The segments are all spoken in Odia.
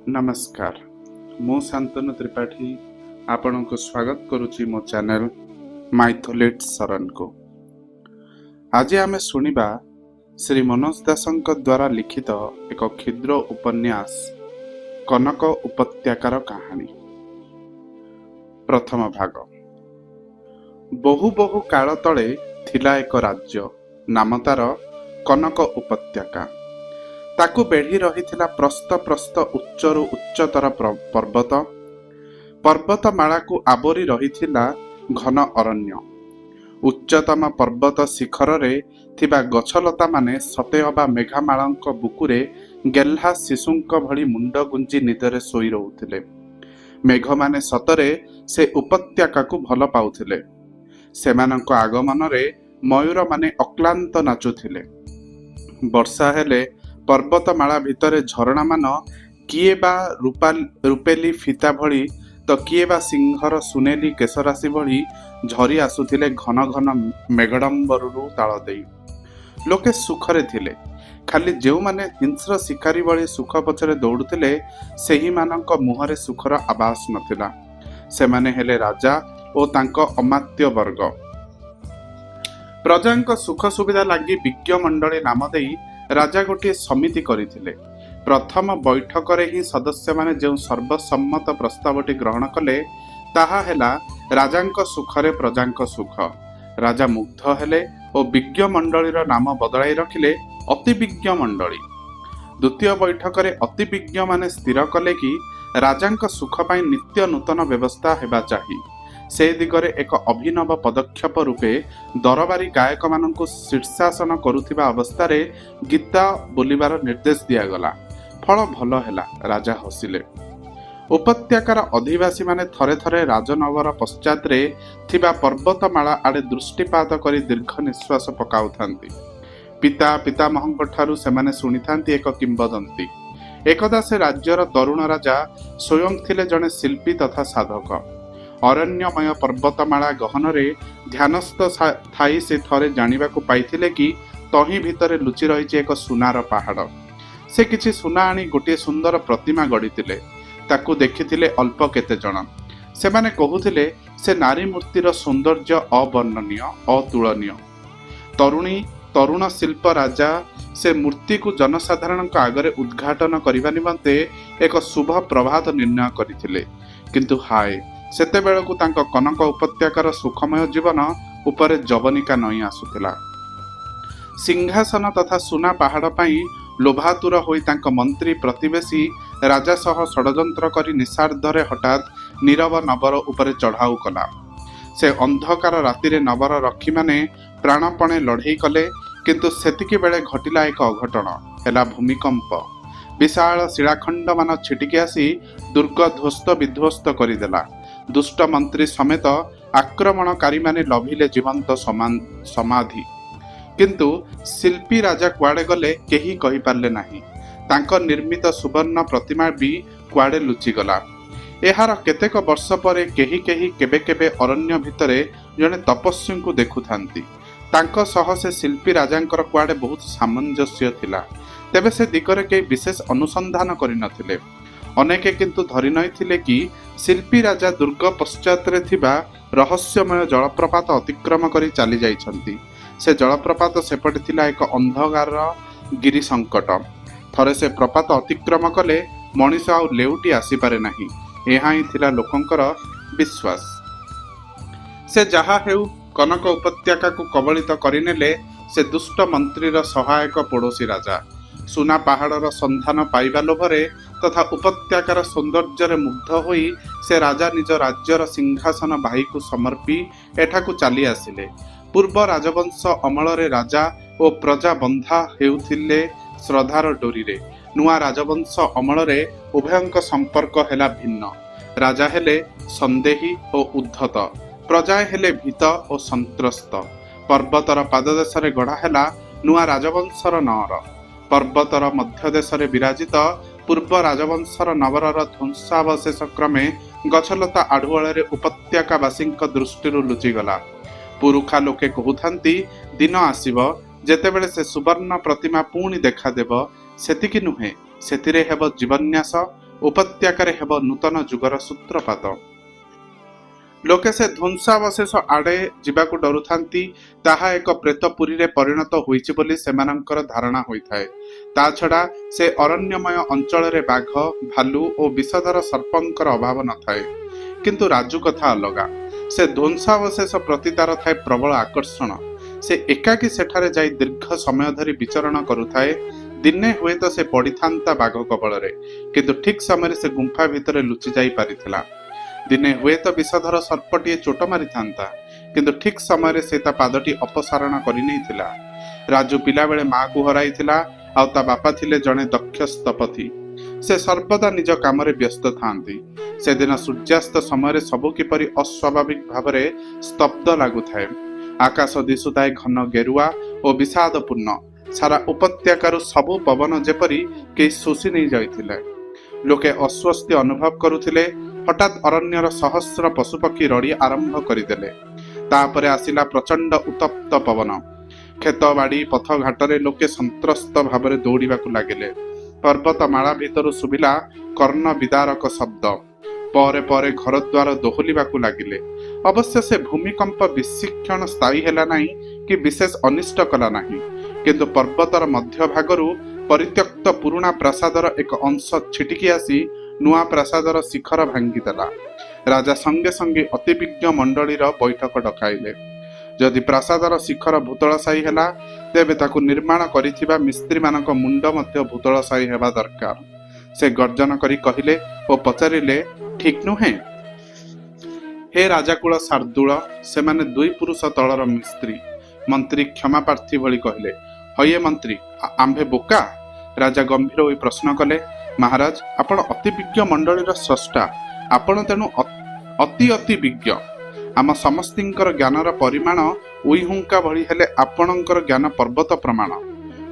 नमस्कार मु शांतनु त्रिपाठी आपण को स्वागत करुच्ची मो चैनल माइथोलिट शरण को। आज आमे सुनिबा श्री मनोज दासंक द्वारा लिखित एक क्षुद्र उपन्यास कनक उपत्यकार कहानी। प्रथम भाग। बहु बहु काल तले थिला एक राज्य नाम तार कनक उपत्यका। ताकू बेढ़ी रही प्रस्त प्रस्त उच्चरु उच्चतर पर्वत पर्वतमाला को आवरी रही घन अरण्य। उच्चतम पर्वत शिखर रे थिबा गछलता माने सतेअबा मेघामालांक बुकुरे गेल्हा शिशुंक भली मुंड गुंजी निदरे सोई रहुथिले। मेघ माने सतरे से उपत्यका को भल पाउथिले। सेमानंक आगमन रे मयूर माने अक्लांत नाचुथिले। वर्षा हेले पर्वतमाला भितरे झरणा मान किए बा रूपेली फीता भली तो किए बा सिंहर सुनेली केशराशि भली झरी आसुथिले घन घन मेघडंबरु ताल देई। लोके सुखरे थिले। खाली जेउ माने हिंस्र शिकारी भली सुख पछरे दौड़ुथिले सेही मानक मुहरे सुखर आभास नथिला। सेमाने हेले राजा ओ तांको अमात्य वर्ग। प्रजांक सुख सुविधा लागि विज्ञ मंडली नाम देई राजा गोटे समिति करथिले। प्रथम बैठक रे ही सदस्य माने जो सर्वसम्मत प्रस्तावटी ग्रहण कले ताहा हेला राजांक सुखरे प्रजांक सुख। राजा मुग्ध हेले और विज्ञ मंडलीर नाम बदलाई रखिले अति विज्ञ मंडली। द्वितीय बैठक रे अति विज्ञ माने स्थिर कले कि राजांक सुख पाई नित्य नूतन व्यवस्था हेबा चाहिए। से दिगरे एक अभिनव पदक्षेप रूपे दरबारी गायक मानकु शीर्षासन करुथिबा अवस्था रे गीता बोलिबार निर्देश दियागला। फल भल हेला। राजा हसिले। उपत्यकार अधिवासी माने थरे थरे राजनगर पश्चात रे थिबा पर्वतमाला आड़े दृष्टिपात करी दीर्घ निश्वास पकाउथांती। पिता पितामहंक ठारू सेमाने सुनिथांती एक किंबदंती। एकदा से राज्यर तरुण राजा स्वयं थिले जने शिल्पी तथा साधक। अरण्यमय पर्वतमाला गहन रे ध्यानस्थ थाई से थरे जानिबा को पाइथिले कि तही भितरे लुचि रही एक सुनार पहाड़। से किछि सुना आनी गोटे सुंदर प्रतिमा गढ़िथिले। ताकू देखिथिले अल्प केते जण। सेमाने कहुथिले से नारी मूर्तिर सौंदर्य अवर्णनीय अतुलनीय। तरुण शिल्प राजा से मूर्ति को जनसाधारण आगरे उद्घाटन करने निमंते एक शुभ प्रभात निर्णय करथिले। किंतु हाय सेते बेलकु तांको कनक उपत्यकार सुखमय जीवन उपरे जवनिका नई आसुथिला। सिंहासन तथा सुना पहाड़ पाई लोभातुर होई तांको मंत्री प्रतिवेशी राजा सह षडयंत्र करी निशार्धरे हठात नीरव नबर उपरे चढ़ाऊ कला। से अंधकार रातिरे नबर रक्षी माने प्राणपणे लड़ई कले। किंतु सेतिकी बेले घटिला एक अघटन। हेला भूमिकंप। विशाल शिलाखंड मान छिटिकी आसी दुर्ग ध्वस्त विध्वस्त करिदेला। दुष्ट मंत्री समेत आक्रमणकारी माने लभिले जीवंत समाधि। किंतु शिल्पी राजा कुआडे गले केही कहि पारले नाही। तांको निर्मित सुवर्ण प्रतिमा भी कुआडे लुचि गला। एहार केतेक वर्ष परे केही केही केबे केबे अरण्य भितरे जने तपस्वी को देखुथांती। तांको सह से शिल्पी राजांकर कुआडे बहुत सामंजस्य थिला। तेबे से दिगरे केही विशेष अनुसंधान करि नथिले। अनेके किंतु धरि नथिले कि शिल्पी राजा दुर्ग पश्चात रे थिबा रहस्यमय जलप्रपात अतिक्रम करी चली जाइछंती। से जलप्रपात सेपटे थिला एक अंधकार गिरी संकट। थरे से प्रपात अतिक्रम कले मनीष आ लेउटी आसी पारे नाही। एहा ही थिला लोकंकर विश्वास। से जहा हेउ कनक उपत्यका को कबलित करिनेले से दुष्ट मंत्रीर सहायक पड़ोसी राजा। सुना पहाड़र संधान पाइबा लोभरे तथा उपत्यकार सौंदर्य मुग्ध होई से राजा निज राज्यर सिंहासन भाई को समर्पी एठाकू चली आसिले। पूर्व राजवंश अमल रे राजा ओ प्रजा बंधा हेउथिले श्रद्धार डोरी रे। नुआ राजवंश अमल रे उभयंक संपर्क हेला भिन्न। राजा हेले संदेही ओ उद्धत। प्रजा हेले भीत ओ संत्रस्त। पर्वतर पाददेश रे गढ़ा हेला नुआ राजवंशर नअर। पर्वतर मध्य देश रे विराजित पूर्व राजवंशर नगरर ध्वंसावशेष क्रमे गछलता आढ़ुआଳରେ उपत्यकावासीଙ୍କ दृष्टिରୁ लुचिगला। पुरुखा लोके कहउथांती दिन आसीब जेतेबेले से सुवर्ण प्रतिमा पुणी देखादेव। सेतिकी नुहे, सेतिरे हेब जीवन्यास ଉପତ୍ୟକାରେ ହେବ ନୂତନ ଯୁଗର ସୂତ୍ରପାତ। ଲୋକେ ସେ ଧ୍ୱଂସାବଶେଷ ଆଡ଼େ ଯିବାକୁ ଡରୁଥାନ୍ତି। ତାହା ଏକ ପ୍ରେତପୁରୀରେ ପରିଣତ ହୋଇଛି ବୋଲି ସେମାନଙ୍କର ଧାରଣା ହୋଇଥାଏ। ତା ଛଡ଼ା ସେ ଅରଣ୍ୟମୟ ଅଞ୍ଚଳରେ ବାଘ, ଭାଲୁ ଓ ବିଷଧର ସର୍ପଙ୍କର ଅଭାବ ନଥାଏ। କିନ୍ତୁ ରାଜୁ କଥା ଅଲଗା। ସେ ଧ୍ୱଂସାବଶେଷ ପ୍ରତି ତାର ଥାଏ ପ୍ରବଳ ଆକର୍ଷଣ। ସେ ଏକାକୀ ସେଠାରେ ଯାଇ ଦୀର୍ଘ ସମୟ ଧରି ବିଚରଣ କରୁଥାଏ। ଦିନେ ହୁଏତ ସେ ପଡ଼ିଥାନ୍ତା ବାଘ କବଳରେ, କିନ୍ତୁ ଠିକ୍ ସମୟରେ ସେ ଗୁମ୍ଫା ଭିତରେ ଲୁଚି ଯାଇ ପାରିଥିଲା। ଦିନେ ହୁଏତ ବିଷଧର ସର୍ପଟିଏ ଚୋଟ ମାରିଥାନ୍ତା, କିନ୍ତୁ ଠିକ୍ ସମୟରେ ସେ ତା ପାଦଟି ଅପସାରଣ କରିନେଇଥିଲା। ରାଜୁ ପିଲାବେଳେ ମାଆକୁ ହରାଇଥିଲା, ଆଉ ତା ବାପା ଥିଲେ ଜଣେ ଦକ୍ଷ ସ୍ଥପତି। ସେ ସର୍ବଦା ନିଜ କାମରେ ବ୍ୟସ୍ତ ଥାଆନ୍ତି। ସେଦିନ ସୂର୍ଯ୍ୟାସ୍ତ ସମୟରେ ସବୁ କିପରି ଅସ୍ୱାଭାବିକ ଭାବରେ ସ୍ତବ୍ଧ ଲାଗୁଥାଏ। ଆକାଶ ଦିଶୁଥାଏ ଘନ ଗେରୁଆ ଓ ବିଷାଦପୂର୍ଣ୍ଣ। ସାରା ଉପତ୍ୟକାରୁ ସବୁ ପବନ ଯେପରି କେହି ଶୋଷି ନେଇ ଯାଇଥିଲେ। ଲୋକେ ଅସ୍ୱସ୍ତି ଅନୁଭବ କରୁଥିଲେ। ହଠାତ୍ ଅରଣ୍ୟର ସହସ୍ର ପଶୁପକ୍ଷୀ ରଡ଼ି ଆରମ୍ଭ କରିଦେଲେ। ତାପରେ ଆସିଲା ପ୍ରଚଣ୍ଡ ଉତ୍ତପ୍ତ ପବନ। କ୍ଷେତ ବାଡ଼ି ପଥଘାଟରେ ଲୋକେ ସନ୍ତ୍ରସ୍ତ ଭାବରେ ଦୌଡ଼ିବାକୁ ଲାଗିଲେ। ପର୍ବତମାଳା ଭିତରୁ ଶୁଭିଲା କର୍ଣ୍ଣ ବିଦାରକ ଶବ୍ଦ। ପରେ ପରେ ଘରଦ୍ୱାର ଦୋହଲିବାକୁ ଲାଗିଲେ। ଅବଶ୍ୟ ସେ ଭୂମିକମ୍ପ ବେଶୀକ୍ଷଣ ସ୍ଥାୟୀ ହେଲା ନାହିଁ କି ବିଶେଷ ଅନିଷ୍ଟ କଲା ନାହିଁ। କିନ୍ତୁ ପର୍ବତର ମଧ୍ୟଭାଗରୁ ପରିତ୍ୟକ୍ତ ପୁରୁଣା ପ୍ରାସାଦର ଏକ ଅଂଶ ଛିଟିକି ଆସି ନୂଆ ପ୍ରାସାଦର ଶିଖର ଭାଙ୍ଗିଦେଲା। ରାଜା ସଙ୍ଗେ ସଙ୍ଗେ ଅତିବିଜ୍ଞ ମଣ୍ଡଳୀର ବୈଠକ ଡକାଇଲେ। ଯଦି ପ୍ରାସାଦର ଶିଖର ଭୂତଳଶାୟୀ ହେଲା, ତେବେ ତାକୁ ନିର୍ମାଣ କରିଥିବା ମିସ୍ତ୍ରୀମାନଙ୍କ ମୁଣ୍ଡ ମଧ୍ୟ ଭୂତଳଶାୟୀ ହେବା ଦରକାର। ସେ ଗର୍ଜନ କରି କହିଲେ ଓ ପଚାରିଲେ, ଠିକ୍ ନୁହେଁ? ହେ ରାଜାକୁଳ ଶାର୍ଦୁଳ, ସେମାନେ ଦୁଇ ପୁରୁଷ ତଳର ମିସ୍ତ୍ରୀ। ମନ୍ତ୍ରୀ କ୍ଷମାପ୍ରାର୍ଥୀ ଭଳି କହିଲେ, ହଇଏ ମନ୍ତ୍ରୀ, ଆମ୍ଭେ ବୋକା? ରାଜା ଗମ୍ଭୀର ହୋଇ ପ୍ରଶ୍ନ କଲେ, ମହାରାଜ, ଆପଣ ଅତି ବିଜ୍ଞ ମଣ୍ଡଳୀର ସ୍ରଷ୍ଟା। ଆପଣ ତେଣୁ ଅତି ବିଜ୍ଞ। ଆମ ସମସ୍ତିଙ୍କର ଜ୍ଞାନର ପରିମାଣ ଉଇହୁଙ୍କା ଭଳି ହେଲେ ଆପଣଙ୍କର ଜ୍ଞାନ ପର୍ବତ ପ୍ରମାଣ।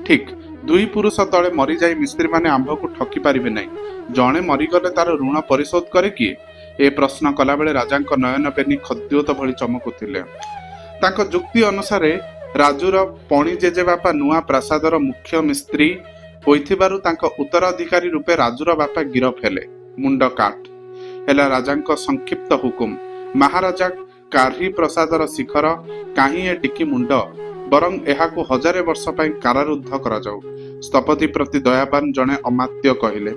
ଠିକ୍, ଦୁଇ ପୁରୁଷ ତଳେ ମରିଯାଇ ମିସ୍ତ୍ରୀମାନେ ଆମ୍ଭକୁ ଠକି ପାରିବେ ନାହିଁ। ଜଣେ ମରିଗଲେ ତାର ଋଣ ପରିଶୋଧ କରେ କିଏ? ଏ ପ୍ରଶ୍ନ କଲାବେଳେ ରାଜାଙ୍କ ନୟନ ବେନି ଖଦ୍ୟୋତ ଭଳି ଚମକୁଥିଲେ। ତାଙ୍କ ଯୁକ୍ତି ଅନୁସାରେ ରାଜୁର ପଣି ଜେଜେବାପା ନୂଆ ପ୍ରାସାଦର ମୁଖ୍ୟ ମିସ୍ତ୍ରୀ ହୋଇଥିବାରୁ ତାଙ୍କ ଉତ୍ତରାଧିକାରୀ ରୂପେ ରାଜୁର ବାପା ଗିରଫ ହେଲେ। ମୁଣ୍ଡ କାଟ ହେଲା ରାଜାଙ୍କ ସଂକ୍ଷିପ୍ତ ହୁକୁମ। ମହାରାଜା, କାର୍ହି ପ୍ରାସାଦର ଶିଖର କାହିଁ ଏ ଟିକି ମୁଣ୍ଡ, ବରଂ ଏହାକୁ 1000 ବର୍ଷ ପାଇଁ କାରାରୁଦ୍ଧ କରାଯାଉ। ସ୍ଥପତି ପ୍ରତି ଦୟାବାନ ଜଣେ ଅମାତ୍ୟ କହିଲେ।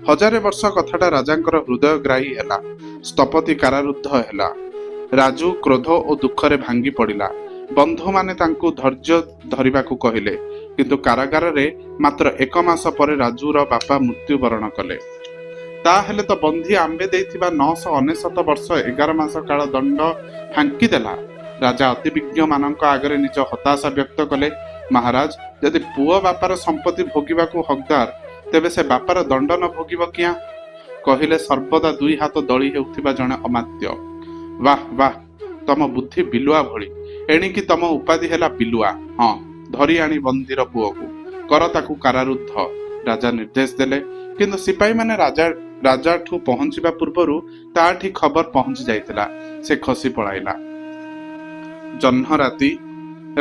1000 ବର୍ଷ କଥାଟା ରାଜାଙ୍କର ହୃଦୟଗ୍ରାହୀ ହେଲା। ସ୍ଥପତି କାରାରୁଦ୍ଧ ହେଲା। ରାଜୁ କ୍ରୋଧ ଓ ଦୁଃଖରେ ଭାଙ୍ଗି ପଡ଼ିଲା। ବନ୍ଧୁମାନେ ତାଙ୍କୁ ଧୈର୍ଯ୍ୟ ଧରିବାକୁ କହିଲେ, କିନ୍ତୁ କାରାଗାରରେ ମାତ୍ର 1 ମାସ ପରେ ରାଜୁର ବାପା ମୃତ୍ୟୁବରଣ କଲେ। ତାହେଲେ ତ ବନ୍ଧୀ ଆମ୍ଭେ ଦେଇଥିବା 999 ବର୍ଷ 11 ମାସ କାଳ ଦଣ୍ଡ ଫାଙ୍କିଦେଲା। ରାଜା ଅତିବିଜ୍ଞ ମାନଙ୍କ ଆଗରେ ନିଜ ହତାଶା ବ୍ୟକ୍ତ କଲେ। ମହାରାଜ, ଯଦି ପୁଅ ବାପାର ସମ୍ପତ୍ତି ଭୋଗିବାକୁ ହକଦାର, ତେବେ ସେ ବାପାର ଦଣ୍ଡ ନ ଭୋଗିବ କିଆଁ? କହିଲେ ସର୍ବଦା 2 ହାତ ଦଳି ହେଉଥିବା ଜଣେ ଅମାତ୍ୟ। ବାଃ ବାଃ, ତମ ବୁଦ୍ଧି ବିଲୁଆ ଭଳି। ଏଣିକି ତମ ଉପାଧି ହେଲା ବିଲୁଆ। ହଁ, ଧରି ଆଣି ବନ୍ଦୀର ପୁଅକୁ କର ତାକୁ କାରାରୁଦ୍ଧ। ରାଜା ନିର୍ଦ୍ଦେଶ ଦେଲେ। କିନ୍ତୁ ସିପାହୀମାନେ ରାଜାଠୁ ପହଞ୍ଚିବା ପୂର୍ବରୁ ତାଠି ଖବର ପହଞ୍ଚି ଯାଇଥିଲା। ସେ ଖସି ପଳାଇଲା। ଜହ୍ନ ରାତି।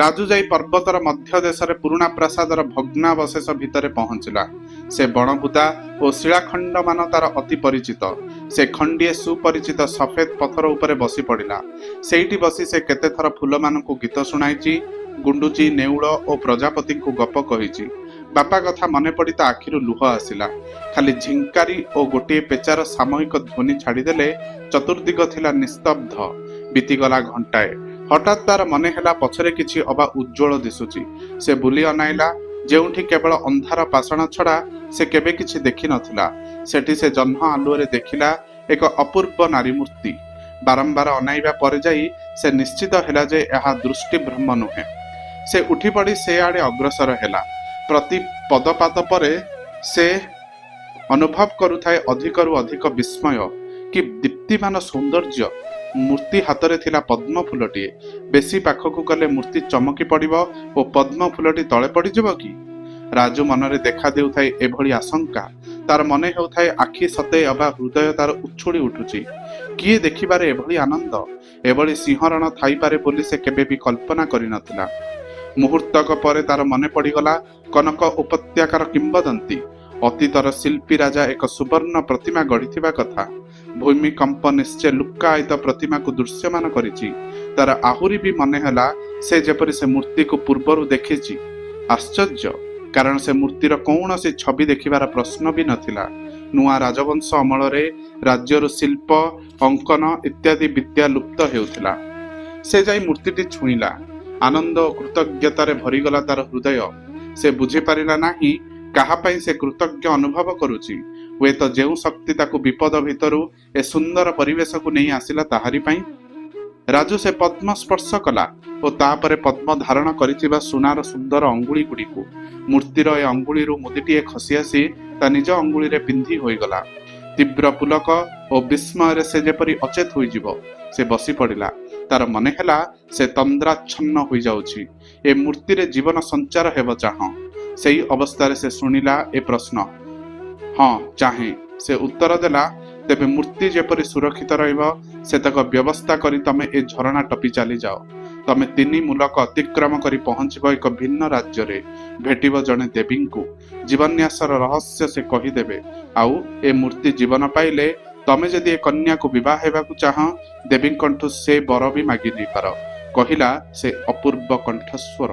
ରାଜୁ ଯାଇ ପର୍ବତର ମଧ୍ୟ ଦେଶରେ ପୁରୁଣା ପ୍ରାସାଦର ଭଗ୍ନାବଶେଷ ଭିତରେ ପହଞ୍ଚିଲା। ସେ ବଣବୁଦା ଓ ଶିଳାଖଣ୍ଡମାନ ତାର ଅତି ପରିଚିତ। ସେ ଖଣ୍ଡିଏ ସୁପରିଚିତ ସଫେଦ ପଥର ଉପରେ ବସି ପଡ଼ିଲା। ସେଇଠି ବସି ସେ କେତେଥର ଫୁଲମାନଙ୍କୁ ଗୀତ ଶୁଣାଇଛି, ଗୁଣ୍ଡୁଚି, ନେଉଳ ଓ ପ୍ରଜାପତିଙ୍କୁ ଗପ କହିଛି। ବାପା କଥା ମନେ ପଡ଼ି ତା ଆଖିରୁ ଲୁହ ଆସିଲା। ଖାଲି ଝିଙ୍କାରି ଓ ଗୋଟିଏ ପେଚାର ସାମୟିକ ଧ୍ୱନି ଛାଡ଼ିଦେଲେ ଚତୁର୍ଦିଗ ଥିଲା ନିସ୍ତବ୍ଧ। ବିତିଗଲା ଘଣ୍ଟାଏ। ହଠାତ୍ ତାର ମନେ ହେଲା ପଛରେ କିଛି ଅବା ଉଜ୍ଜ୍ୱଳ ଦିଶୁଛି। ସେ ବୁଲି ଅନାଇଲା। ଯେଉଁଠି କେବଳ ଅନ୍ଧାର ପାଷାଣ ଛଡ଼ା ସେ କେବେ କିଛି ଦେଖିନଥିଲା, ସେଠି ସେ ଜହ୍ନ ଆଲୁଅରେ ଦେଖିଲା ଏକ ଅପୂର୍ବ ନାରୀ ମୂର୍ତ୍ତି। ବାରମ୍ବାର ଅନାଇବା ପରେ ଯାଇ ସେ ନିଶ୍ଚିତ ହେଲା ଯେ ଏହା ଦୃଷ୍ଟିଭ୍ରମ ନୁହେଁ। ସେ ଉଠିପଡ଼ି ସେ ଆଡ଼େ ଅଗ୍ରସର ହେଲା। ପ୍ରତି ପଦପାଦ ପରେ ସେ ଅନୁଭବ କରୁଥାଏ ଅଧିକରୁ ଅଧିକ ବିସ୍ମୟ। କି ଦୀପ୍ତିମାନ ସୌନ୍ଦର୍ଯ୍ୟ! ମୂର୍ତ୍ତି ହାତରେ ଥିଲା ପଦ୍ମ ଫୁଲଟିଏ। ବେଶୀ ପାଖକୁ ଗଲେ ମୂର୍ତ୍ତି ଚମକି ପଡ଼ିବ ଓ ପଦ୍ମ ଫୁଲଟି ତଳେ ପଡ଼ିଯିବ କି? ରାଜୁ ମନରେ ଦେଖା ଦେଉଥାଏ ଏଭଳି ଆଶଙ୍କା। ତାର ମନେ ହେଉଥାଏ ଆଖି ସତେ ଅବା ହୃଦୟ ତାର ଉଛୁଳି ଉଠୁଛି। କିଏ ଦେଖିବାରେ ଏଭଳି ଆନନ୍ଦ, ଏଭଳି ସିଂହରଣ ଥାଇପାରେ ବୋଲି ସେ କେବେ ବି କଳ୍ପନା କରିନଥିଲା। ମୁହୂର୍ତ୍ତକ ପରେ ତାର ମନେ ପଡ଼ିଗଲା କନକ ଉପତ୍ୟକାର କିମ୍ବଦନ୍ତୀ। ଅତୀତର ଶିଳ୍ପୀ ରାଜା ଏକ ସୁବର୍ଣ୍ଣ ପ୍ରତିମା ଗଢ଼ିଥିବା କଥା। ଭୂମିକମ୍ପ ନିଶ୍ଚୟ ଲୁକ୍କାୟିତ ପ୍ରତିମାକୁ ଦୃଶ୍ୟମାନ କରିଛି। ତାର ଆହୁରି ବି ମନେ ହେଲା ସେ ଯେପରି ସେ ମୂର୍ତ୍ତିକୁ ପୂର୍ବରୁ ଦେଖିଛି। ଆଶ୍ଚର୍ଯ୍ୟ, କାରଣ ସେ ମୂର୍ତ୍ତିର କୌଣସି ଛବି ଦେଖିବାର ପ୍ରଶ୍ନ ବି ନଥିଲା। ନୂଆ ରାଜବଂଶ ଅମଳରେ ରାଜ୍ୟରୁ ଶିଳ୍ପ, ଅଙ୍କନ ଇତ୍ୟାଦି ବିଦ୍ୟା ଲୁପ୍ତ ହେଉଥିଲା। ସେ ଯାଇ ମୂର୍ତ୍ତିଟି ଛୁଇଁଲା। ଆନନ୍ଦ ଓ କୃତଜ୍ଞତାରେ ଭରିଗଲା ତାର ହୃଦୟ। ସେ ବୁଝିପାରିଲା ନାହିଁ କାହା ପାଇଁ ସେ କୃତଜ୍ଞ ଅନୁଭବ କରୁଛି। ହୁଏତ ଯେଉଁ ଶକ୍ତି ତାକୁ ବିପଦ ଭିତରୁ ଏ ସୁନ୍ଦର ପରିବେଶକୁ ନେଇ ଆସିଲା ତାହାରି ପାଇଁ। ରାଜୁ ସେ ପଦ୍ମ ସ୍ପର୍ଶ କଲା ଓ ତାପରେ ପଦ୍ମ ଧାରଣ କରିଥିବା ସୁନାର ସୁନ୍ଦର ଅଙ୍ଗୁଳି ଗୁଡ଼ିକୁ। ମୂର୍ତ୍ତିର ଏ ଅଙ୍ଗୁଳିରୁ ମୁଦିଟିଏ ଖସି ଆସି ତା ନିଜ ଅଙ୍ଗୁଳିରେ ପିନ୍ଧି ହୋଇଗଲା। ତୀବ୍ର ପୁଲକ ଓ ବିସ୍ମୟରେ ସେ ଯେପରି ଅଚେତ ହୋଇଯିବ। ସେ ବସି ପଡ଼ିଲା। ତାର ମନେ ହେଲା ସେ ତନ୍ଦ୍ରାଚ୍ଛନ୍ନ ହୋଇଯାଉଛି। ଏ ମୂର୍ତ୍ତିରେ ଜୀବନ ସଞ୍ଚାର ହେବ ଚାହଁ। ସେଇ ଅବସ୍ଥାରେ ସେ ଶୁଣିଲା ଏ ପ୍ରଶ୍ନ। ହଁ, ଚାହେଁ। ସେ ଉତ୍ତର ଦେଲା, ତେବେ ମୂର୍ତ୍ତି ଯେପରି ସୁରକ୍ଷିତ ରହିବ ସେତକ ବ୍ୟବସ୍ଥା କରି ତମେ ଏ ଝରଣା ଟପି ଚାଲିଯାଅ। ତମେ 3 ମୂଲକ ଅତିକ୍ରମ କରି ପହଞ୍ଚିବ ଏକ ଭିନ୍ନ ରାଜ୍ୟରେ। ଭେଟିବ ଜଣେ ଦେବୀଙ୍କୁ। ଜୀବନ୍ୟାସର ରହସ୍ୟ ସେ କହିଦେବେ। ଆଉ ଏ ମୂର୍ତ୍ତି ଜୀବନ ପାଇଲେ ତମେ ଯଦି ଏ କନ୍ୟାକୁ ବିବାହ ହେବାକୁ ଚାହଁ, ଦେବୀଙ୍କଠୁ ସେ ବର ବି ମାଗି ନେଇପାର, କହିଲା ସେ ଅପୂର୍ବ କଣ୍ଠସ୍ୱର।